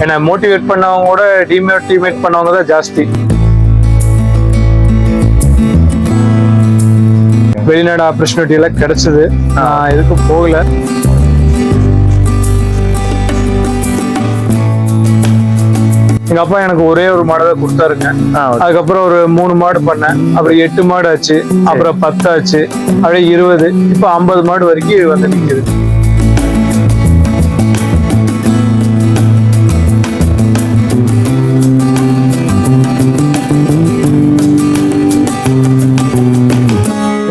என்னை மோட்டிவேட் பண்ணவங்க கூட டிமோட்டிவேட் பண்ணவங்க தான் ஜாஸ்தி. வெளிநாடு ஆப்பர்ச்சுனிட்டி எல்லாம் கிடைச்சது, நான் எதுக்கும் போகல. எங்க அப்பா எனக்கு ஒரே ஒரு மாடு தான் கொடுத்தாருங்க. அதுக்கப்புறம் ஒரு 3 மாடு பண்ணேன், அப்புறம் 8 மாடு ஆச்சு, அப்புறம் 10 ஆச்சு, அப்படியே 20, இப்ப 50 மாடு வரைக்கும் வந்து நிக்குது.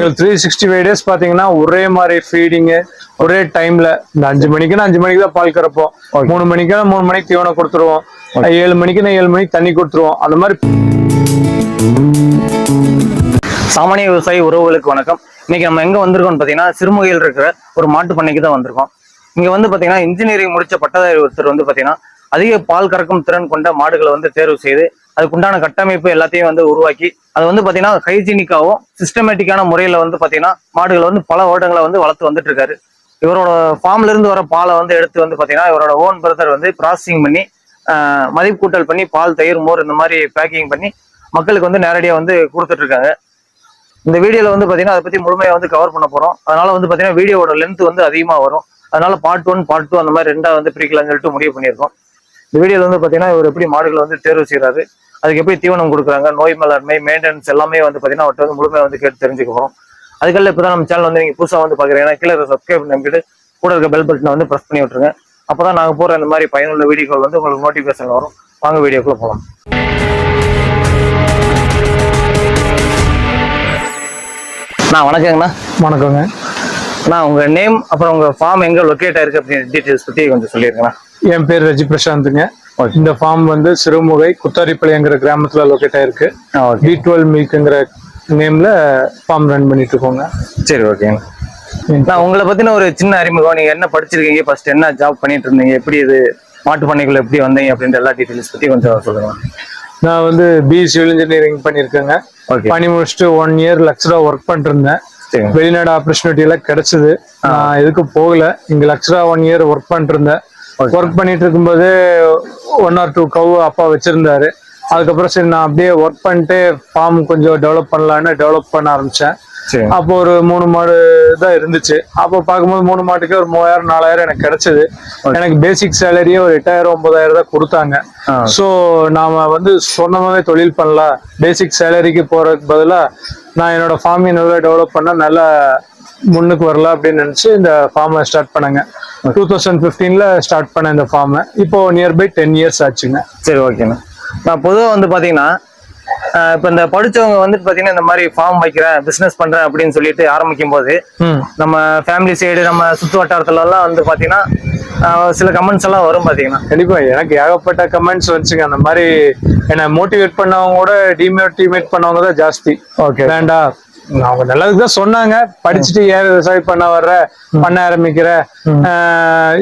உங்களுக்கு 365 days பாத்தீங்கன்னா ஒரே மாதிரி ஃபீடிங்கு, ஒரே டைம்ல. இந்த 5 மணிக்குன்னா 5 மணிக்கு தான் பால் கறப்போம், 3 மணிக்குன்னா 3 மணிக்கு தீவனம் கொடுத்துருவோம், 7 மணிக்குன்னா 7 மணிக்கு தண்ணி கொடுத்துருவோம். அந்த மாதிரி. சாமானிய விவசாயி உறவுகளுக்கு வணக்கம். இன்னைக்கு நம்ம எங்க வந்திருக்கோம்னு பாத்தீங்கன்னா சிறுமுகையில் இருக்கிற ஒரு மாட்டு பண்ணைக்கு தான் வந்திருக்கோம். இங்க வந்து பாத்தீங்கன்னா இன்ஜினியரிங் முடிச்ச பட்டதாரி ஒருத்தர் வந்து பாத்தீங்கன்னா அதிக பால் கறக்கும் திறன் கொண்ட மாடுகளை வந்து தேர்வு செய்து அதுக்குண்டான கட்டமைப்பு எல்லாத்தையும் வந்து உருவாக்கி அது வந்து பாத்தீங்கன்னா ஹைஜீனிக்காவும் சிஸ்டமேட்டிக்கான முறையில வந்து பாத்தீங்கன்னா மாடுகளை வந்து பல வருடங்களை வந்து வளர்த்து வந்துட்டு இருக்காரு. இவரோட ஃபார்ம்ல இருந்து வர பாலை வந்து எடுத்து வந்து பாத்தீங்கன்னா இவரோட ஓன் பிரதர் வந்து ப்ராசஸிங் பண்ணி மதிப்பு கூட்டல் பண்ணி பால், தயிர், மோர் இந்த மாதிரி பேக்கிங் பண்ணி மக்களுக்கு வந்து நேரடியாக வந்து கொடுத்துட்டு இருக்காங்க. இந்த வீடியோல வந்து பாத்தீங்கன்னா அதை பத்தி முழுமையா வந்து கவர் பண்ண போறோம். அதனால வந்து பாத்தீங்கன்னா வீடியோட லென்த் வந்து அதிகமா வரும். அதனால பார்ட் 1 பார்ட் 2 அந்த மாதிரி 2 வந்து பிரிக்கலாம்னு சொல்லிட்டு முடிவு பண்ணியிருக்கோம். இந்த வீடியோல வந்து பாத்தீங்கன்னா இவர் எப்படி மாடுகளை வந்து தேர்வு செய்யறாரு, அதுக்கு எப்படி தீவனம் கொடுக்குறாங்க, நோய் மேலாண்மை, மெயின்டெனன்ஸ் எல்லாமே வந்து பாத்தீங்கன்னா அவர்கிட்ட வந்து முழுமையா வந்து கேட்டு தெரிஞ்சுக்க போறோம். அதுக்கெல்லாம் இப்பதான் நம்ம சேனல் வந்து நீங்க புதுசா வந்து பாக்குறீங்கன்னா கீழே சப்ஸ்கிரைப் பண்ணிட்டு கூட இருக்க பெல் பட்டனை வந்து பிரஸ் பண்ணி விட்டுருங்க. அப்பதான் நாங்க போற இந்த மாதிரி பயனுள்ள வீடியோக்கள் வந்து உங்களுக்கு நோட்டிபிகேஷன் வரும். வாங்க வீடியோக்குள்ள போகலாம். வணக்கங்கண்ணா. வணக்கங்க. உங்க நேம் அப்புறம் உங்க ஃபார்ம் எங்க லொக்கேட் ஆயிருக்கு அப்படின்னு டீடைல்ஸ் பத்தி கொஞ்சம் சொல்லிருக்கேன். என் பேர் ரஜி பிரசாந்த்ங்க. இந்த ஃபார்ம் வந்து சிறுமுகை குத்தாரிப்பாளையங்கிற கிராமத்துல லொக்கேட் ஆயிருக்கு. B12 மில்க்ங்கிற நேம்ல ஃபார்ம் ரன் பண்ணிட்டு இருக்கோங்க. சரி, ஓகேங்க. நான் உங்களை பத்தின ஒரு சின்ன அறிமுகம், நீங்க என்ன படிச்சிருக்கீங்க, ஃபர்ஸ்ட் என்ன ஜாப் பண்ணிட்டு இருந்தீங்க, எப்படி இது மாட்டு பண்ணைக்குள்ள எப்படி வந்தீங்க அப்படின்ற எல்லா டீடைல்ஸ் பத்தி கொஞ்சம் சொல்லுங்க. நான் வந்து BE சிவில் இன்ஜினியரிங் பண்ணிருக்கேங்க. பண்ணி முடிச்சுட்டு 1 இயர் லெக்சரா ஒர்க் பண்ணிட்டு இருந்தேன். வெளிநாடு ஆப்பர்ச்சுனிட்டி எல்லாம் கிடைச்சது, நான் எதுக்கும் போகல. இங்க லெக்சரா 1 இயர் ஒர்க் பண்ணிட்டு இருந்தேன். ஒர்க் பண்ணிட்டு இருக்கும்போது 1 or 2 கவு அப்பா வச்சிருந்தாரு. அதுக்கப்புறம் சரி நான் அப்படியே ஒர்க் பண்ணிட்டு ஃபார்ம் கொஞ்சம் டெவலப் பண்ணலான்னு டெவலப் பண்ண ஆரம்பிச்சேன். அப்போ ஒரு 3 மாடு தான் இருந்துச்சு. அப்போ பார்க்கும்போது 3 மாட்டுக்கு ஒரு 3000-4000 எனக்கு கிடைச்சது. எனக்கு பேசிக் சேலரியே ஒரு 8000-9000 தான் கொடுத்தாங்க. ஸோ நாம வந்து சொந்தமாவே தொழில் பண்ணலாம், பேசிக் சேலரிக்கு போறதுக்கு பதிலா நான் என்னோட ஃபார்மை நல்லா டெவலப் பண்ண நல்லா முன்னுக்கு வரலாம் அப்படின்னு நினைச்சு இந்த ஃபார்மை ஸ்டார்ட் பண்ணேங்க. 2015ல ஸ்டார்ட் பண்ண இந்த ஃபார்மை இப்போ நியர்பை 10 இயர்ஸ் ஆச்சுங்க. சரி, ஓகேண்ணா. நான் பொதுவாக வந்து பாத்தீங்கன்னா இப்ப இந்த படிச்சவங்க வந்துட்டு பாத்தீங்கன்னா இந்த மாதிரி ஃபார்ம் வைக்கிறேன், பிசினஸ் பண்றேன் அப்படின்னு சொல்லிட்டு ஆரம்பிக்கும் போது நம்ம ஃபேமிலி சைடு நம்ம சுற்று வட்டாரத்துல எல்லாம் வந்து பாத்தீங்கன்னா சில கமெண்ட்ஸ் எல்லாம் வரும் பாத்தீங்கன்னா. கண்டிப்பா எனக்கு ஏகப்பட்ட கமெண்ட்ஸ் வந்துச்சுங்க. அந்த மாதிரி என்னை மோட்டிவேட் பண்ணவங்க கூட டிமோட்டிவேட் பண்ணவங்க தான் ஜாஸ்தி. ஓகே, வேண்டாம், அவங்க நல்லதுக்கு தான் சொன்னாங்க. படிச்சுட்டு ஏன் விவசாயம் பண்ண ஆரம்பிக்கிற,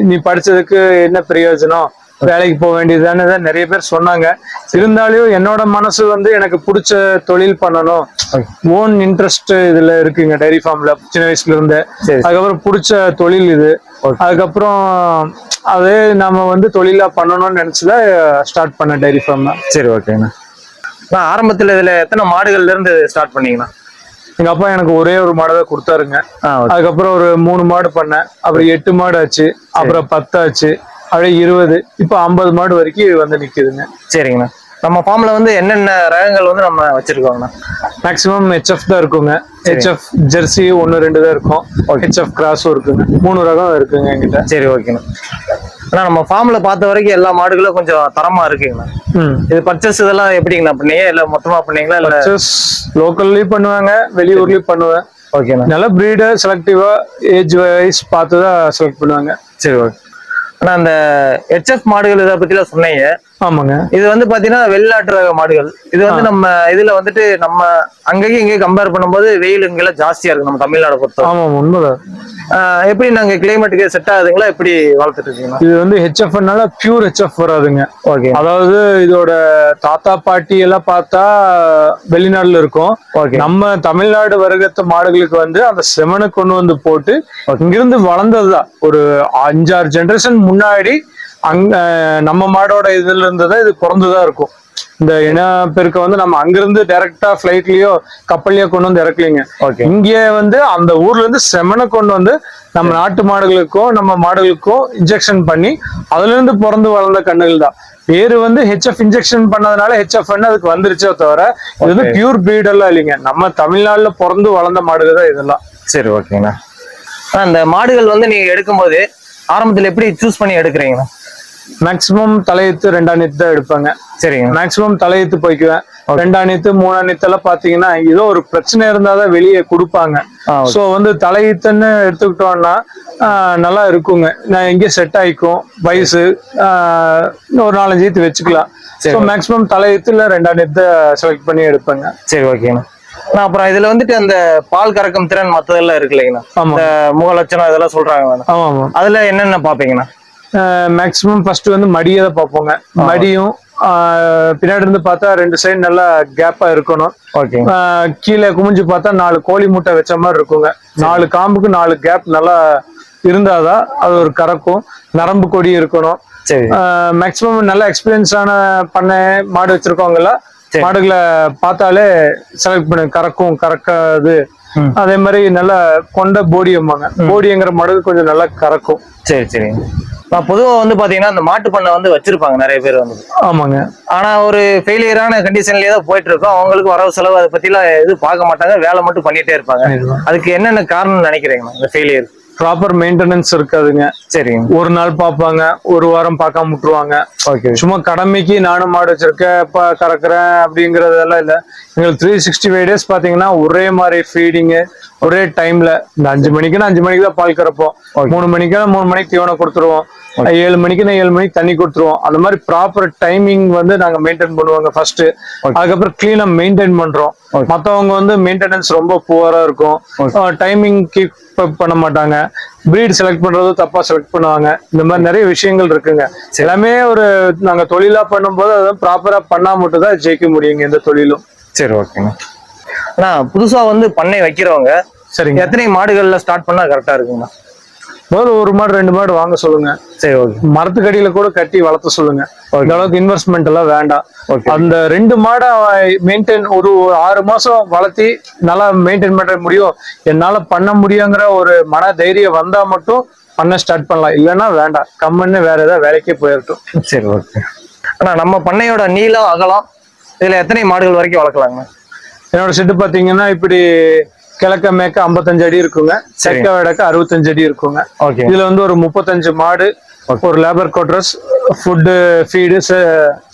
நீ படிச்சதுக்கு என்ன பிரயோஜனம், வேலைக்கு போக வேண்டியதுதானே நிறைய பேர் சொன்னாங்க. இருந்தாலும் என்னோட மனசு வந்து எனக்கு பிடிச்ச தொழில் பண்ணணும், ஓன் இன்ட்ரெஸ்ட் இதுல இருக்குங்க. டைரி ஃபார்ம்ல சின்ன வயசுல இருந்து. அதுக்கப்புறம் பிடிச்ச தொழில் இது. அதுக்கப்புறம் அதே நாம வந்து தொழிலா பண்ணணும்னு நினைச்சுதான் ஸ்டார்ட் பண்ண டைரி ஃபார்ம். சரி, ஓகேண்ணா. நான் ஆரம்பத்துல இதுல எத்தனை மாடுகள்ல இருந்து ஸ்டார்ட் பண்ணீங்கன்னா? எங்க அப்பா எனக்கு ஒரே ஒரு மாடு தான் கொடுத்தாருங்க. அதுக்கப்புறம் ஒரு 3 மாடு பண்ணேன், அப்புறம் 8 மாடு ஆச்சு, அப்புறம் 10 ஆச்சு, அப்படியே 20, இப்ப 50 மாடு வரைக்கும் வந்து நிக்குதுங்க. சரிங்கண்ணா. நம்ம ஃபார்ம்ல வந்து என்னென்ன ரகங்கள் வந்து நம்ம வச்சிருக்கோங்கண்ணா? மேக்சிமம் HF தான் இருக்குங்க. HF ஜெர்சி 1-2 தான் இருக்கும். HF கிராஸும் இருக்குங்க. 3 ரகம் இருக்குங்க என்கிட்ட. சரி, ஓகேண்ணா. ஆனா நம்ம ஃபார்ம்ல பார்த்த வரைக்கும் எல்லா மாடுகளும் கொஞ்சம் தரமா இருக்குங்கண்ணா. இது பர்ச்சேஸ் இதெல்லாம் எப்படிங்கண்ணா பண்ணீங்க, இல்ல மொத்தமா பண்ணீங்களா? இல்ல பர்ச்சேஸ் லோக்கல்லயும் பண்ணுவாங்க, வெளியூர்லயும் பண்ணுவேன். ஓகேண்ணா. நல்ல பிரீடர் செலக்டிவா ஏஜ் வைஸ் பார்த்துதான் செலக்ட் பண்ணுவாங்க. சரி, ஓகே. ஆனா அந்த HF மாடுகள் இதை பத்தி எல்லாம் சொன்னீங்க. ஆமாங்க. இது வந்து பாத்தீங்கன்னா வெளிநாட்டு ரக மாடுகள். இது வந்து நம்ம இதுல வந்துட்டு நம்ம அங்கேயும் இங்கேயும் கம்பேர் பண்ணும்போது வெயில் இங்கெல்லாம் ஜாஸ்தியா இருக்கு நம்ம தமிழ்நாடு பொறுத்த. ஆமா, உண்மைதான். எப்படி நாங்க கிளைமேட்டுக்கு செட் ஆகுதுங்களா, எப்படி வளர்த்துட்டு இருக்கீங்க? இது வந்து HFனால பியூர் HF வராதுங்க. ஓகே, அதாவது இதோட தாத்தா பாட்டி எல்லாம் பார்த்தா வெளிநாடுல இருக்கும். நம்ம தமிழ்நாடு வருகத்த மாடுகளுக்கு வந்து அந்த செமனை கொண்டு வந்து போட்டு இங்கிருந்து வளர்ந்ததுதான். ஒரு 5-6 ஜெனரேஷன் முன்னாடி அங்க நம்ம மாடோட இதுல இருந்துதான் இது பிறந்துதான் இருக்கும். இந்த இனப்பெருக்க வந்து நம்ம அங்கிருந்து டைரக்டா பிளைட்லயோ கப்பல்லயோ கொண்டு வந்து இறக்கலைங்க. இங்கே வந்து அந்த ஊர்ல இருந்து செமனை கொண்டு வந்து நம்ம நாட்டு மாடுகளுக்கும் நம்ம மாடுகளுக்கும் இன்ஜெக்ஷன் பண்ணி அதுல இருந்து பிறந்து வளர்ந்த கண்ணுகள் தான். பேரு வந்து ஹெச்எஃப் இன்ஜெக்ஷன் பண்ணதுனால ஹெச்எஃப் அதுக்கு வந்துருச்சோ தவிர இது வந்து பியூர் பிரீட் எல்லாம் இல்லைங்க. நம்ம தமிழ்நாட்டுல பிறந்து வளர்ந்த மாடுகள் தான் இதெல்லாம். சரி, ஓகேங்கண்ணா. அந்த மாடுகள் வந்து நீங்க எடுக்கும்போது ஆரம்பத்துல எப்படி சூஸ் பண்ணி எடுக்கிறீங்கண்ணா? மேக்சிமம் தலையத்து 2ஆம் நீத்து தான் எடுப்பாங்க. சரிங்க. மேக்சிமம் தலையத்து போய்க்குவேன். 2ஆம் நீத்து 3ஆம் நீத்து எல்லாம் பாத்தீங்கன்னா ஏதோ ஒரு பிரச்சனை இருந்தாதான் வெளியே கொடுப்பாங்க. சோ வந்து தலையத்துன்னு எடுத்துக்கிட்டோம்னா நல்லா இருக்குங்க. நான் எங்கேயும் செட் ஆயிக்கும் வயசு ஒரு 4-5 ஈத்து வச்சுக்கலாம். ஸோ மேக்சிமம் தலையத்து இல்ல 2ஆம் நீத்து செலக்ட் பண்ணி எடுப்பாங்க. சரி, ஓகேண்ணா. அப்புறம் இதுல வந்துட்டு அந்த பால் கறக்கும் திறன் மத்ததெல்லாம் இருக்கு இல்லைங்கண்ணா, இந்த முக லட்சணம் இதெல்லாம் சொல்றாங்க. ஆமா, அதுல என்னென்ன பாப்பீங்கண்ணா? மேக்சிமம் ஃபர்ஸ்ட் வந்து மடியை தான் பார்ப்போங்க. மடியும் பின்னாடி இருந்து பார்த்தா 2 சைடு நல்லா கேப்பா இருக்கணும். கீழே குமிஞ்சு பார்த்தா 4 கோழி முட்டை வச்ச மாதிரி இருக்குங்க. 4 காம்புக்கு 4 கேப் நல்லா இருந்தாதான் அது ஒரு கறக்கும். நரம்பு கொடி இருக்கணும். மேக்சிமம் நல்ல எக்ஸ்பீரியன்ஸான பண்ணை மாடு வச்சிருக்கவங்க மாடுகளை பார்த்தாலே செலக்ட் பண்ணு கறக்கும் கறக்காது. அதே மாதிரி நல்லா கொண்ட போடியம்மாங்க. போடிங்கிற மாடு கொஞ்சம் நல்லா கறக்கும். சரி, சரி. பொதுவா வந்து பாத்தீங்கன்னா இந்த மாட்டு பண்ணை வந்து வச்சிருப்பாங்க நிறைய பேர் வந்து. ஆமாங்க. ஆனா ஒரு ஃபெயிலியரான கண்டிஷன்லயே தான் போயிட்டு இருக்கோம். அவங்களுக்கு வரவு செலவு அதை பத்தி எல்லாம் எதுவும் பார்க்க மாட்டாங்க, வேலை மட்டும் பண்ணிட்டே இருப்பாங்க. அதுக்கு என்னென்ன காரணம் நினைக்கிறீங்க இந்த ஃபெயிலியர்? ப்ராப்பர் மெயின்டெனன்ஸ் இருக்காதுங்க. சரி. ஒரு நாள் பார்ப்பாங்க, ஒரு வாரம் பார்க்காம விட்டுருவாங்க. சும்மா கடமைக்கு நானும் மாடு வச்சிருக்கேன் கறக்குறேன் அப்படிங்கறதெல்லாம் இல்ல. எங்களுக்கு 365 days பாத்தீங்கன்னா ஒரே மாதிரி ஃபீடிங்கு ஒரே டைம்ல. இந்த 5 மணிக்குன்னா 5 மணிக்கு தான் பால் கறப்போம். 3 மணிக்குன்னா 3 மணிக்கு தீவனம் கொடுத்துருவோம். 7 மணிக்குன்னா 7 மணிக்கு தண்ணி கொடுத்துருவோம். அந்த மாதிரி ப்ராப்பர் டைமிங் வந்து நாங்க மெயின்டைன் பண்ணுவாங்க ஃபர்ஸ்ட். அதுக்கப்புறம் கிளீனா மெயின்டைன் பண்றோம். மத்தவங்க வந்து மெயின்டெனன்ஸ் ரொம்ப புவரா இருக்கும். டைமிங் கீப் பண்ண மாட்டாங்க. பிரீட் செலக்ட் பண்றது தப்பா செலக்ட் பண்ணுவாங்க. இந்த மாதிரி நிறைய விஷயங்கள் இருக்குங்க. எல்லாமே ஒரு நாங்க தொழிலா பண்ணும்போது அதை ப்ராப்பரா பண்ணா மட்டும் தான் ஜெயிக்க முடியுங்க எந்த தொழிலும். சரி, ஓகேங்க. ஆனா புதுசா வந்து பண்ணை வைக்கிறவங்க சரிங்க எத்தனை மாடுகள்ல ஸ்டார்ட் பண்ணா கரெக்டா இருக்குங்கண்ணா? முதல்ல 1 மாடு 2 மாடு வாங்க சொல்லுங்க. சரி, ஓகே. மரத்துக்கடியில கூட கட்டி வளர்த்த சொல்லுங்க. இந்த அளவுக்கு இன்வெஸ்ட்மெண்ட் எல்லாம் வேண்டாம். அந்த 2 மாடை மெயின்டைன் ஒரு 6 மாசம் வளர்த்தி நல்லா மெயின்டைன் பண்ண முடியும், என்னால பண்ண முடியுங்கிற ஒரு மன தைரியம் வந்தா மட்டும் பண்ண ஸ்டார்ட் பண்ணலாம். இல்லைன்னா வேண்டாம், கம்மன்னு வேற ஏதாவது வேலைக்கே போயிடட்டும். சரி, ஓகே. ஆனா நம்ம பண்ணையோட நீளம் அகலம் இதுல எத்தனை மாடுகள் வரைக்கும் வளர்க்கலாங்க? என்னோட செட்டு பாத்தீங்கன்னா இப்படி கிழக்க மேக்க 55 அடி இருக்குங்க. தெற்க வடக்க 65 அடி இருக்குங்க. இதுல வந்து ஒரு 35 மாடு, ஒரு labour quarters, food feed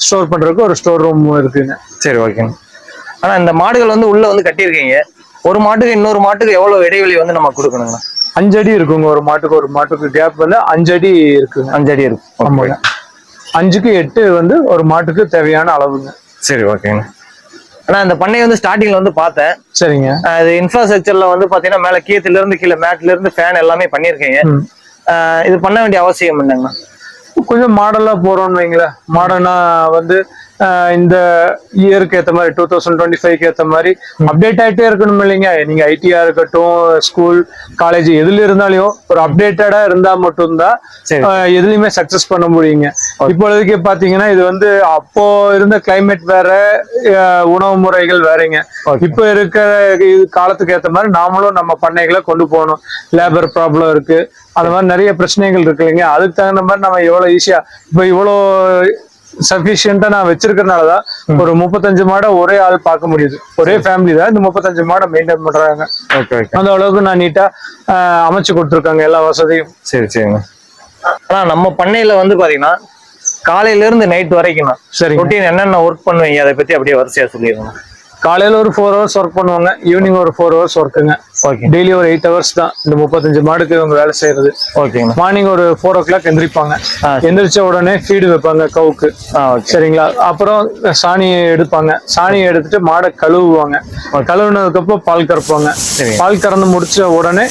store பண்றதுக்கு ஒரு ஸ்டோர் ரூம் இருக்குங்க. சரி, ஓகே. ஆனா இந்த மாடுகள் வந்து உள்ள வந்து கட்டியிருக்கீங்க, ஒரு மாட்டுக்கு இன்னொரு மாட்டுக்கு எவ்வளவு இடைவெளி வந்து நம்ம கொடுக்கணுங்க? 5 அடி இருக்குங்க. ஒரு மாட்டுக்கு கேப் வந்து 5 அடி இருக்குங்க. 5 அடி இருக்கும். ஆமாங்க. 5க்கு 8 வந்து ஒரு மாட்டுக்கு தேவையான அளவுங்க. சரி, ஓகேங்க. ஆனா இந்த பண்ணை வந்து ஸ்டார்டிங்ல வந்து பார்த்தேன். சரிங்க. அது இன்ஃப்ராஸ்ட்ரக்சர்ல வந்து பாத்தீங்கன்னா மேல கீத்துல இருந்து கீழே மேட்ல இருந்து ஃபேன் எல்லாமே பண்ணிருக்கீங்க. இது பண்ண வேண்டிய அவசியம் என்னங்கண்ணா? கொஞ்சம் மாடலா போறோம்னு வைங்களேன். மாடர்னா வந்து இந்த இயருக்கு ஏற்ற மாதிரி 2025க்கு ஏற்ற மாதிரி அப்டேட் ஆகிட்டே இருக்கணும் இல்லைங்க. நீங்க ஐடியா இருக்கட்டும், ஸ்கூல் காலேஜ் எதுல இருந்தாலையும் ஒரு அப்டேட்டடா இருந்தா மட்டும்தான் எதுலையுமே சக்சஸ் பண்ண முடியுங்க. இப்பொழுதுக்கு பாத்தீங்கன்னா இது வந்து அப்போ இருந்த கிளைமேட் வேற, உணவு முறைகள் வேறங்க. இப்ப இருக்க காலத்துக்கு ஏற்ற மாதிரி நாமளும் நம்ம பண்ணைகளை கொண்டு போகணும். லேபர் ப்ராப்ளம் இருக்கு, அந்த மாதிரி நிறைய பிரச்சனைகள் இருக்கு இல்லைங்க. அதுக்கு தகுந்த மாதிரி நம்ம எவ்வளவு ஈஸியா இப்ப இவ்வளோ சஃபிஷியன்டா நான் வச்சிருக்கிறதுனாலதான் ஒரு 35 மாடை ஒரே ஆள் பார்க்க முடியுது. ஒரே ஃபேமிலி தான் இந்த 35 மாடை மெயின்டைன் பண்றாங்க. அந்த அளவுக்கு நான் நீட்டா அமைச்சு கொடுத்துருக்காங்க எல்லா வசதியும். சரி, சரிங்க. ஆனா நம்ம பண்ணையில வந்து பாத்தீங்கன்னா காலையில இருந்து நைட் வரைக்கும் சரி ரொட்டீன் என்னென்ன ஒர்க் பண்ணுவீங்க அதை பத்தி அப்படியே வரிசையா சொல்லிடுங்க. காலையில ஒரு 4 hours ஒர்க் பண்ணுவாங்க, ஈவினிங் ஒரு 4 hours ஒர்க்குங்க. டெய்லி ஒரு 8 hours தான் இந்த 35 மாடுக்கு இவங்க வேலை செய்யறது. மார்னிங் ஒரு 4 o'clock எந்திரிப்பாங்க. எந்திரிச்ச உடனே ஃபீடு வைப்பாங்க கவுக்கு. சரிங்களா. அப்புறம் சாணியை எடுப்பாங்க. சாணியை எடுத்துட்டு மாடை கழுவுவாங்க. கழுவுனதுக்கு அப்புறம் பால் கறப்பாங்க. பால் கறந்து முடிச்ச உடனே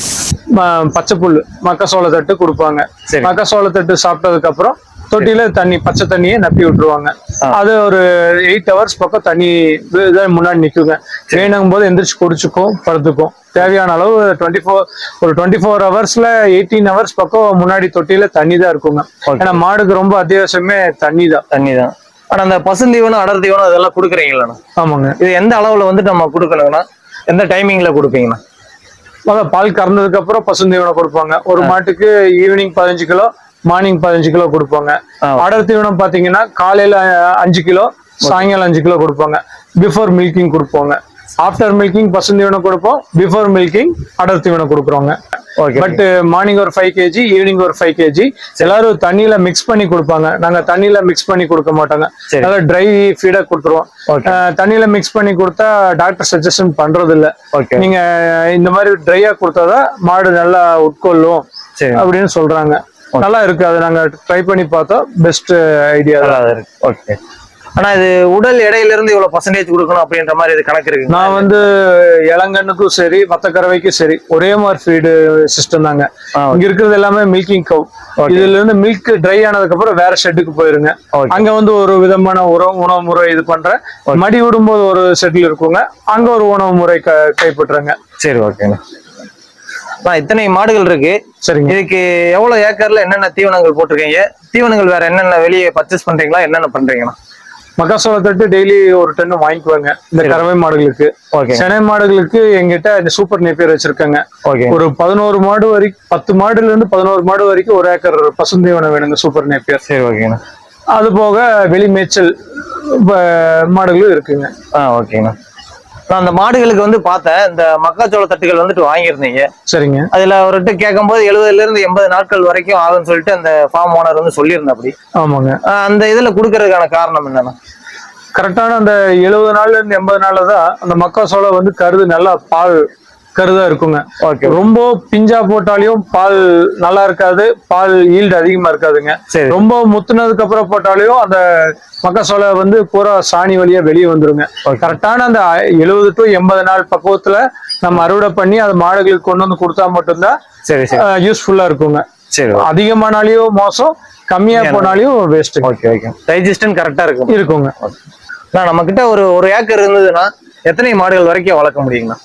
பச்சை புல்லு மக்காசோள தட்டு கொடுப்பாங்க. சரி. மக்காசோள தட்டு சாப்பிட்டதுக்கு அப்புறம் தொட்டியில தண்ணி பச்சை தண்ணியை நப்பி விட்டுருவாங்க. அது ஒரு 8 ஹவர்ஸ் பக்கம் தண்ணி முன்னாடி நிக்குங்க. வேணுங்கும் போது எந்திரிச்சு குடிச்சுக்கும் படுத்துக்கும். தேவையான அளவு 24 ஹவர்ஸ்ல 18 ஹவர்ஸ் பக்கம் முன்னாடி தொட்டியில தண்ணி தான் இருக்குங்க. ஏன்னா மாடுக்கு ரொம்ப அத்தியாவசியமே தண்ணி தான். ஆனா அந்த பசுந்தீவனம் அடர் தீவனம் அதெல்லாம் கொடுக்குறீங்களா? ஆமாங்க. இது எந்த அளவுல வந்து நம்ம கொடுக்கணும்னா எந்த டைமிங்ல கொடுப்பீங்கண்ணா? அதான் பால் கறந்ததுக்கு அப்புறம் பசுந்தீவனம் கொடுப்பாங்க. ஒரு மாட்டுக்கு ஈவினிங் 15 கிலோ, மார்னிங் 15 கிலோ கொடுப்பாங்க. அடர் தீவனம் பாத்தீங்கன்னா காலையில 5 கிலோ, சாயங்காலம் 5 கிலோ கொடுப்பாங்க. பிஃபோர் மில்கிங் கொடுப்போங்க. ஆஃப்டர் மில்கிங் பசுந்தீவனம் கொடுப்போம். பிஃபோர் மில்கிங் அடர் தீவனம் கொடுக்குறோங்க. பட் மார்னிங் ஒரு 5 kg, ஈவினிங் ஒரு 5 kg எல்லாரும் தண்ணியில மிக்ஸ் பண்ணி கொடுப்பாங்க. நாங்க தண்ணியில மிக்ஸ் பண்ணி கொடுக்க மாட்டோங்க. நல்லா ட்ரை ஃபீடா கொடுத்துருவோம். தண்ணியில மிக்ஸ் பண்ணி கொடுத்தா டாக்டர் சஜஷன் பண்றது இல்ல. நீங்க இந்த மாதிரி ட்ரையா கொடுத்தாதான் மாடு நல்லா உட்கொள்ளும் அப்படின்னு சொல்றாங்க. நல்லா இருக்கு. அதை நாங்க ட்ரை பண்ணி பார்த்தோம். பெஸ்ட் ஐடியா தான் இருக்கு. ஓகே. ஆனா இது உடல் எடையில இருந்து இவ்வளவு பர்சன்டேஜ் கொடுக்கணும் அப்படின்ற மாதிரி இது கணக்கு இருக்கு. நான் வந்து இளங்கண்ணுக்கும் சரி மத்த கறவைக்கும் சரி ஒரே மாதிரி ஃபீடு சிஸ்டம் தாங்க. இங்க இருக்கிறது எல்லாமே மில்கிங் கவ். இதுல இருந்து மில்க் ட்ரை ஆனதுக்கு அப்புறம் வேற ஷெட்டுக்கு போயிருங்க. அங்க வந்து ஒரு விதமான உணவு முறை இது பண்றேன். மடி விடும்போது ஒரு ஷெட்ல இருக்குங்க. அங்க ஒரு உணவு முறை கைப்பற்றுறேங்க. சரி, ஓகேங்க. இத்தனை மாடுகள் இருக்கு. சரிங்க. இதுக்கு எவ்வளவு ஏக்கர்ல என்னென்ன தீவனங்கள் போட்டிருக்கீங்க? தீவனங்கள் வேற என்னென்ன வெளியே பர்ச்சேஸ் பண்றீங்களா? என்னென்ன பண்றீங்கன்னா? மக்காசோள தட்டு டெய்லி ஒரு டன் வாங்கிக்குவாங்க இந்த கறவை மாடுகளுக்கு. சென்னை மாடுகளுக்கு எங்கிட்ட இந்த சூப்பர் நேப்பியர் வச்சிருக்காங்க. ஒரு 11 மாடு வரைக்கும் 10 மாடுல இருந்து 11 மாடு வரைக்கும் 1 ஏக்கர் பசுந்தீவனம் வேணுங்க சூப்பர் நேப்பியர். சரி, ஓகேண்ணா. அது போக வெளி மேய்ச்சல் மாடுகளும் இருக்குங்க. ஓகேண்ணா. நான் அந்த மாடுகளுக்கு வந்து பார்த்தேன். இந்த மக்காச்சோள தட்டுகள் வந்துட்டு வாங்கியிருந்தீங்க. சரிங்க. அதுல அவர்கிட்ட கேட்கும் போது 70 இருந்து 80 நாட்கள் வரைக்கும் ஆகும்னு சொல்லிட்டு அந்த ஃபார்ம் ஓனர் வந்து சொல்லியிருந்தேன். அப்படி ஆமாங்க. அந்த இதுல குடுக்கறதுக்கான காரணம் என்னன்னா கரெக்டான அந்த 70 நாள்ல இருந்து 80 நாள்ல தான் அந்த மக்காச்சோளம் வந்து கருது நல்லா பால் கருதா இருக்குங்க. ரொம்ப பிஞ்சா போட்டாலையும் பால் நல்லா இருக்காது. பால் ஈல்டு அதிகமா இருக்காதுங்க. ரொம்ப முத்துனதுக்கு அப்புறம் போட்டாலையும் அந்த மக்காச்சோள வந்து பூரா சாணி வழியா வெளியே வந்துருங்க. கரெக்டான அந்த 70 to 80 நாள் பக்குவத்துல நம்ம அறுவடை பண்ணி அதை மாடுகளுக்கு கொண்டு வந்து கொடுத்தா மட்டும்தான் யூஸ்ஃபுல்லா இருக்குங்க. அதிகமானாலையும் மோசம், கம்மியா போனாலையும் வேஸ்ட். டைஜஸ்டன் கரெக்டா இருக்குங்க. நம்ம கிட்ட ஒரு ஏக்கர் இருந்ததுன்னா எத்தனை மாடுகள் வரைக்கும் வளர்க்க முடியுங்கண்ணா?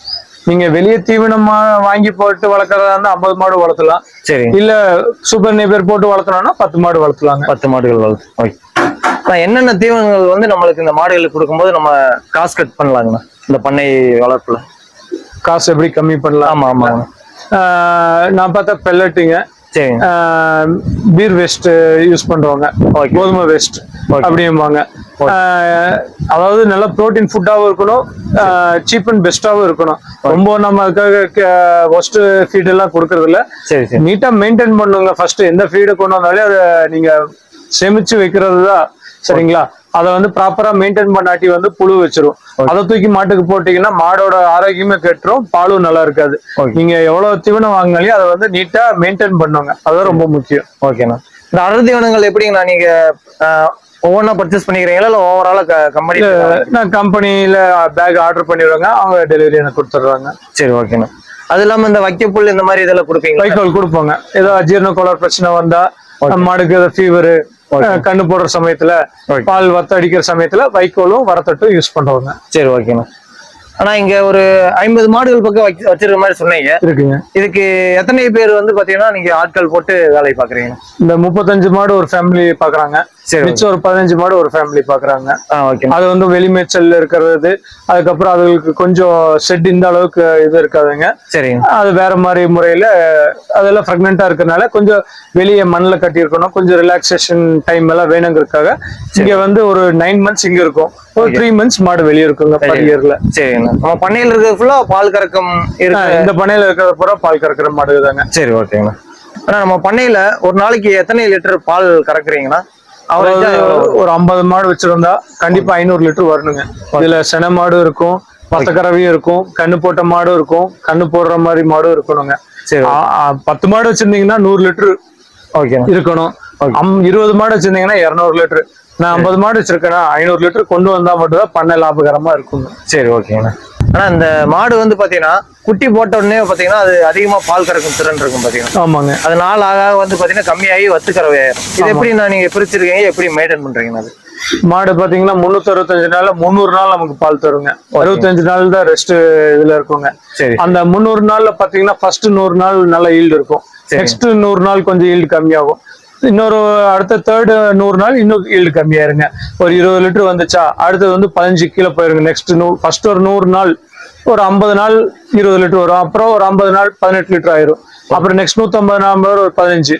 நீங்க வெளியே தீவனமா வாங்கி போட்டு வளர்க்கறதா இருந்தா 50 மாடு வளர்த்தலாம். சரி. இல்ல சூப்பர் நேப்பியர் போட்டு வளர்த்தணும்னா 10 மாடு வளர்த்தலாங்க. 10 மாடுகள் வளர்த்து என்னென்ன தீவனங்கள் வந்து நம்மளுக்கு இந்த மாடுகளுக்கு கொடுக்கும்போது நம்ம காசு கட் பண்ணலாங்கண்ணா? இந்த பண்ணை வளர்ப்புல காசு எப்படி கம்மி பண்ணலாம்? ஆமா ஆமா. நான் பார்த்தா பெல்லட்டுங்க, பீர் வேஸ்ட் யூஸ் பண்றவங்க, கோதுமை வேஸ்ட் அப்படிம்பாங்க. அதாவது நல்ல புரோட்டீன் ஃபுட்டாவும் இருக்கணும், சீப் அண்ட் பெஸ்டாவும் இருக்கணும். ரொம்ப நம்ம ஒஸ்ட் ஃபீட் எல்லாம் கொடுக்கறது இல்ல. நீட்டா மெயின்டைன் பண்ணுங்க. ஃபர்ஸ்ட் எந்த ஃபீடு கொண்டு வந்தாலே அதை நீங்க சேமிச்சு வைக்கிறது தான். சரிங்களா? அதை வந்து ப்ராப்பரா மெயின்டைன் பண்ணாட்டி வந்து புழு வச்சிரும். அதை தூக்கி மாட்டுக்கு போட்டீங்கன்னா மாடோட ஆரோக்கியமே கெட்டுரும், பாலும் நல்லா இருக்காது. நீங்க எவ்வளவு தீவனம் வாங்கினாலும் அதை வந்து நீட்டா மெயின்டைன் பண்ணுவாங்க. அதுதான் ரொம்ப முக்கியம். ஓகேண்ணா. இந்த அடர் தீவனங்கள் எப்படிங்கண்ணா நீங்க ஒவ்வொன்றா பர்ச்சேஸ் பண்ணிக்கிறீங்களா இல்ல ஓவராலா கம்பெனி? நான் கம்பெனில பேக் ஆர்டர் பண்ணிடுவாங்க, அவங்க டெலிவரி எனக்கு கொடுத்துடுறாங்க. சரி, ஓகேண்ணா. அது இல்லாம இந்த வைக்கப்புல் இந்த மாதிரி இதெல்லாம் கொடுப்பீங்க? வைக்கோல் கொடுப்போங்க. ஏதோ அஜீரண கோளாறு பிரச்சனை வந்தா, மாடுக்கு ஏதோ ஃபீவர், கண்ணு போடுற சமயத்துல, பால் வத்த அடிக்கிற சமயத்துல வைக்கோலும் வரத்தட்டும் யூஸ் பண்றவங்க. சரி, ஓகேண்ணா. ஆனா இங்க ஒரு 50 மாடுகள் பக்கம் வச்சிருக்க மாதிரி சொன்னீங்க. இருக்குங்க. இதுக்கு எத்தனை பேர் வந்து பாத்தீங்கன்னா நீங்க ஆட்கள் போட்டு வேலை பாக்குறீங்க? இந்த 35 மாடு ஒரு ஃபேமிலி பாக்குறாங்க. மிச்சம் ஒரு 15 மாடு ஒரு ஃபேமிலி பாக்குறாங்க. அது வந்து வெளிமேச்சல் இருக்கிறது. அதுக்கப்புறம் அதுக்கு கொஞ்சம் ஷெட் இந்த அளவுக்கு இது இருக்காதுங்க. சரி. அது வேற மாதிரி முறையில அதெல்லாம் பிரெக்னெண்டா இருக்கறனால கொஞ்சம் வெளியே மண்ணில் கட்டி இருக்கணும். கொஞ்சம் ரிலாக்ஸேஷன் டைம் எல்லாம் வேணுங்கிறதுக்காக இங்க வந்து ஒரு 9 months இங்க இருக்கும். ஒரு 3 months மாடு வெளியே இருக்குங்க பர் இயர்ல. சரிங்க. நம்ம பண்ணையில இருக்கிறது ஃபுல்லா பால் கறக்கும் இருக்கு. இந்த பண்ணையில இருக்கிறது பூரா பால் கறக்கிற மாடு தாங்க. சரி, ஓகேங்க. ஆனா நம்ம பண்ணையில ஒரு நாளைக்கு எத்தனை லிட்டர் பால் கறக்குறீங்கன்னா? ஒரு 50 மாடு வச்சிருந்தா கண்டிப்பா 500 லிட்டர் வரணுங்க. இதுல சென மாடு இருக்கும், மத்த கறவையும் இருக்கும், கண்ணு போட்ட மாடும் இருக்கும், கண்ணு போடுற மாதிரி மாடும் இருக்கணுங்க. 10 மாடு வச்சிருந்தீங்கன்னா 100 லிட்டர் இருக்கணும். 20 மாடு வச்சிருந்தீங்கன்னா 200 லிட்டர். நான் 50 மாடு வச்சிருக்கேன்னா 500 லிட்டர் கொண்டு வந்தா மட்டும் தான் பண்ணை லாபகரமா இருக்குங்க. சரி, ஓகேங்க. ஆனா இந்த மாடு வந்து பாத்தீங்கன்னா குட்டி போட்ட உடனே பாத்தீங்கன்னா அது அதிகமா பால் கறக்கும் திறன் இருக்கும் பாத்தீங்கன்னா. ஆமாங்க. அது நாள் ஆக வந்து பாத்தீங்கன்னா கம்மியாகி வத்து கறவையாயிரும். இது எப்படி நீங்க பிரிச்சிருக்கீங்க, எப்படி மெயின்டைன் பண்றீங்க? அது மாடு பாத்தீங்கன்னா 365 நாள்ல 300 நாள் நமக்கு பால் தருங்க. 65 நாள் தான் ரெஸ்ட் இதுல இருக்குங்க. அந்த 300 நாள்ல பாத்தீங்கன்னா ஃபர்ஸ்ட் 100 நாள் நல்ல ஈல்டு இருக்கும். நெக்ஸ்ட் 100 நாள் கொஞ்சம் ஈல்டு கம்மியாகும். இன்னொரு அடுத்த தேர்ட் 100 நாள் இன்னும் ஈல்டு கம்மியாயிருங்க. ஒரு 20 லிட்டர் வந்துச்சா அடுத்தது வந்து 15 கீழே போயிருங்க. நெக்ஸ்ட் ஃபர்ஸ்ட் ஒரு 100 நாள் ஒரு 50 நாள் 20 லிட்டர் வரும். அப்புறம் ஒரு 50 நாள் 18 லிட்டர் ஆயிரும். அப்புறம் நெக்ஸ்ட் 150 நாள் ஒரு 15,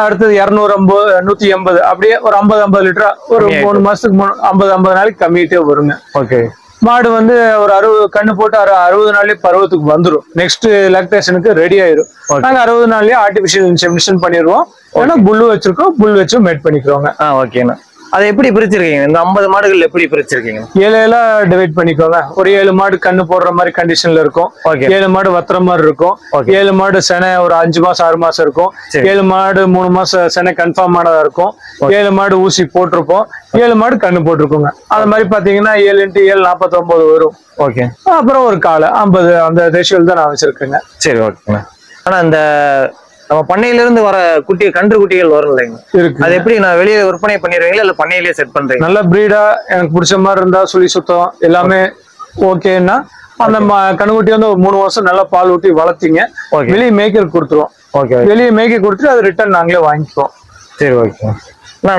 அடுத்தது 250 180 அப்படியே ஒரு 50 லிட்டரா ஒரு 3 மாசத்துக்கு 50 நாளைக்கு கம்மிட்டே வருங்க. ஓகே. மாடு வந்து ஒரு 60 கண்ணு போட்டு 60 நாள்லயே பருவத்துக்கு வந்துடும். நெக்ஸ்ட் லாக்டேஷனுக்கு ரெடி ஆயிரும். நாங்க 60 நாள்லயே ஆர்டிபிஷியல் இன்செமினேஷன் பண்ணிடுவோம். ஏன்னா புல்லு வச்சிருக்கோம், புல் வச்சு மேட் பண்ணிக்கிறோங்க. ஓகேண்ணா. அதை எப்படி பிரிச்சிருக்கீங்க? இந்த 50 மாடுகள் எப்படி பிரிச்சிருக்கீங்க? 7 டிவைட் பண்ணிக்கோங்க. ஒரு 7 மாடு கண்ணு போடுற மாதிரி கண்டிஷன்ல இருக்கும். 7 மாடு வத்துற மாதிரி இருக்கும். 7 மாடு செனை ஒரு 5 மாசம் 6 மாசம் இருக்கும். 7 மாடு 3 மாசம் செனை கன்ஃபார்ம் ஆனதா இருக்கும். 7 மாடு ஊசி போட்டிருப்போம். 7 மாடு கண்ணு போட்டிருக்கோங்க. அது மாதிரி பாத்தீங்கன்னா 7 × 7 49 வரும். ஓகே. அப்புறம் ஒரு காலை 50 அந்த ரேஷியோல தான் நான் வச்சிருக்கேங்க. சரி, ஓகேங்க. ஆனா இந்த நம்ம பண்ணையில இருந்து வர கன்று குட்டிகள் வரும் இல்லைங்க, அது எப்படி நான் வெளியே விற்பனை பண்ணிடுவீங்களா இல்ல பண்ணையிலேயே செட் பண்றீங்க? நல்ல பிரீடா எனக்கு பிடிச்ச மாதிரி இருந்தா சுழி சுத்தம் எல்லாமே ஓகேன்னா அந்த கண்ணுக்குட்டி வந்து 3 வருஷம் நல்லா பால் ஊட்டி வளர்த்தீங்க வெளியே மேய்க்கல் கொடுத்துருவோம். ஓகே. வெளியே மேய்க்க கொடுத்துட்டு அது ரிட்டர்ன் நாங்களே வாங்கிக்குவோம். சரி, ஓகே.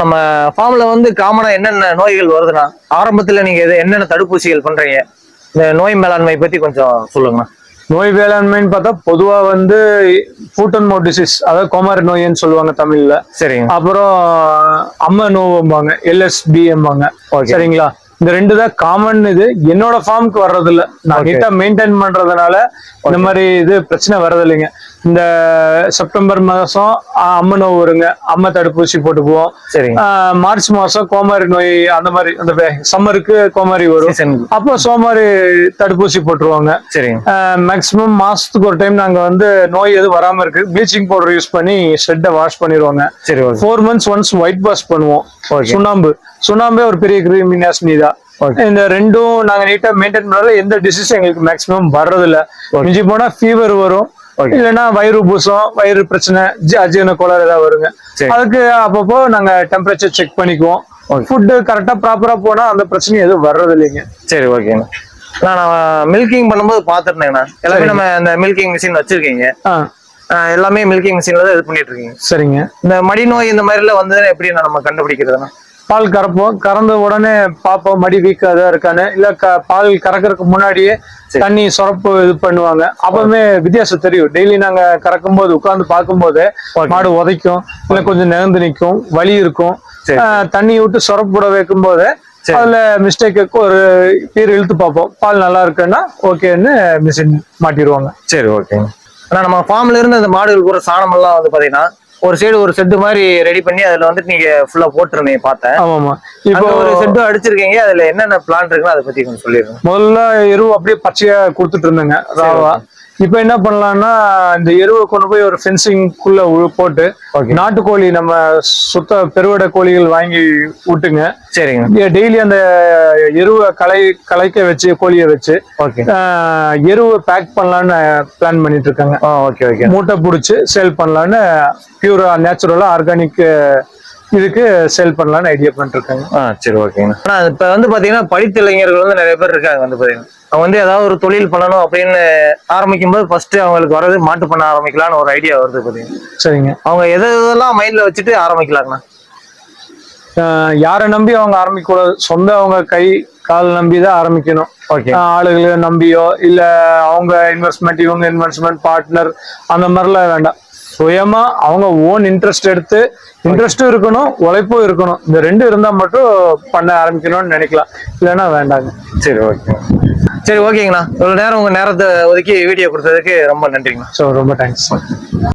நம்ம ஃபார்ம்ல வந்து காமனா என்னென்ன நோய்கள் வருதுன்னா ஆரம்பத்துல நீங்க என்னென்ன தடுப்பூசிகள் பண்றீங்க? இந்த நோய் மேலாண்மை பத்தி கொஞ்சம் சொல்லுங்க. நோய் வேளாண்மைன்னு பார்த்தா பொதுவா வந்து ஃபுட் அண்ட் மவுத் டிசீஸ், அதாவது கோமாரி நோய்ன்னு சொல்லுவாங்க தமிழ்ல. சரிங்க. அப்புறம் அம்மை நோவும்பாங்க, LSB-ம்பாங்க. சரிங்களா? இந்த 2 தான் காமன். இது என்னோட ஃபார்முக்கு வர்றது இல்ல. நான் நீட்டா மெயின்டைன் பண்றதுனால இந்த மாதிரி இது பிரச்சனை வர்றது இல்லைங்க. இந்த செப்டம்பர் மாசம் அம்மை நோய் வருங்க, அம்மை தடுப்பூசி போட்டுக்குவோம். மார்ச் மாசம் கோமாரி நோய், அந்த மாதிரி அந்த சம்மருக்கு கோமாரி வரும். அப்போ சோமாரி தடுப்பூசி போட்டுருவாங்க. மேக்சிமம் மாசத்துக்கு ஒரு டைம் நாங்க வந்து நோய் எதுவும் வராம இருக்கு ப்ளீச்சிங் பவுடர் யூஸ் பண்ணி ஷெட்டை வாஷ் பண்ணிடுவாங்க. 4 months ஒன்ஸ் ஒயிட் வாஷ் பண்ணுவோம். சுண்ணாம்பே ஒரு பெரிய கிருமி நாசினி தான். இந்த 2ம் நாங்க நீட்டா மெயின்டைன் பண்ணால எந்த டிசீஸ் எங்களுக்கு மேக்சிமம் வர்றது இல்ல. மிஞ்சி போனா ஃபீவர் வரும், இல்லைன்னா வயிறு பூசம், வயிறு பிரச்சனை, அஜீரண கோளாறு ஏதாவது வருங்க. அதுக்கு அப்பப்போ நாங்க டெம்பரேச்சர் செக் பண்ணிக்குவோம். ஃபுட்டு கரெக்டா ப்ராப்பரா போனா அந்த பிரச்சனை எதுவும் வர்றது இல்லைங்க. சரி, ஓகேங்க. நான் மில்கிங் பண்ணும்போது பாத்துருந்தேங்கண்ணா, எல்லாமே நம்ம இந்த மில்கிங் மிஷின் வச்சிருக்கீங்க. எல்லாமே மில்கிங் மிஷின்ல தான் இது பண்ணிட்டு இருக்கீங்க. சரிங்க. இந்த மடி நோய் இந்த மாதிரி எல்லாம் வந்ததுன்னா எப்படி நம்ம கண்டுபிடிக்கிறதுனா? பால் கறப்போம், கறந்த உடனே பார்ப்போம் மடி வீக்காதான் இருக்கான்னு. இல்ல பால் கறக்கிறதுக்கு முன்னாடியே தண்ணி சுரப்பு இது பண்ணுவாங்க. அப்பவுமே வித்தியாசம் தெரியும். டெய்லி நாங்க கறக்கும் போது உட்கார்ந்து பார்க்கும் போது மாடு உதைக்கும், இல்ல கொஞ்சம் நகர்ந்து நிற்கும், வலி இருக்கும். தண்ணி விட்டு சுரப்பு விட வைக்கும் போது அதுல மிஸ்டேக்கு ஒரு பேர் இழுத்து பார்ப்போம். பால் நல்லா இருக்குன்னா ஓகேன்னு மிஷின் மாட்டிடுவாங்க. சரி, ஓகேங்க. ஆனா நம்ம ஃபார்ம்ல இருந்து அந்த மாடுகள் கூட சாணம் எல்லாம் வந்து பாத்தீங்கன்னா ஒரு சைடு ஒரு செட்டு மாதிரி ரெடி பண்ணி அதுல வந்துட்டு நீங்க ஃபுல்லா போட்டுருந்தீங்க பார்த்தேன். ஆமா. இப்போ ஒரு செட்டு அடிச்சிருக்கீங்க, அதுல என்னென்ன பிளான் இருக்குன்னு அதை பத்தி கொஞ்சம் சொல்லிடுங்க. முதல்ல எருவு அப்படியே பச்சையா கொடுத்துட்டு இருந்தேங்க ராவா. இப்ப என்ன பண்ணலாம்னா இந்த எருவை கொண்டு போய் ஒரு ஃபென்சிங்குள்ள போட்டு நாட்டுக்கோழி நம்ம சுத்த பெருவடை கோழிகள் வாங்கி விட்டுங்க. சரிங்க. டெய்லி அந்த எருவை கலைக்க வச்சு கோழியை வச்சு எருவை பேக் பண்ணலான்னு பிளான் பண்ணிட்டு இருக்காங்க. ஓகே. மூட்டை பிடிச்சி சேல் பண்ணலான்னு பியூரா நேச்சுரலா ஆர்கானிக் இதுக்கு சேல் பண்ணலான்னு ஐடியா பண்ணிட்டு இருக்காங்க. சரி, ஓகேங்க. ஆனா இப்ப வந்து பாத்தீங்கன்னா படித்த இளைஞர்கள் வந்து நிறைய பேர் இருக்காங்க. வந்து பாத்தீங்கன்னா அவங்க வந்து ஏதாவது ஒரு தொழில் பண்ணணும் அப்படின்னு ஆரம்பிக்கும் போது ஃபர்ஸ்ட் அவங்களுக்கு வர்றது மாட்டு பண்ண ஆரம்பிக்கலாம்னு ஒரு ஐடியா வருது பாத்தீங்கன்னா. சரிங்க. அவங்க எதெல்லாம் மைண்ட்ல வச்சுட்டு ஆரம்பிக்கலாங்கண்ணா? யாரை நம்பி அவங்க ஆரம்பிக்க கூடாது. சொந்த அவங்க கை கால் நம்பிதான் ஆரம்பிக்கணும். ஆளுகளை நம்பியோ இல்ல அவங்க இன்வெஸ்ட்மெண்ட் இவங்க இன்வெஸ்ட்மெண்ட் பார்ட்னர் அந்த மாதிரிலாம் வேண்டாம். சுயமா அவங்க ஓன் இன்ட்ரெஸ்ட் எடுத்து இன்ட்ரெஸ்டும் இருக்கணும், உழைப்பும் இருக்கணும். இந்த 2 இருந்தா மட்டும் பண்ண ஆரம்பிக்கணும்னு நினைக்கலாம், இல்லைன்னா வேண்டாங்க. சரி, ஓகே. சரி, ஓகேங்கண்ணா. இவ்வளவு நேரம் உங்க நேரத்தை ஒதுக்கி வீடியோ கொடுத்ததுக்கு ரொம்ப நன்றிங்கண்ணா. ரொம்ப தேங்க்ஸ்.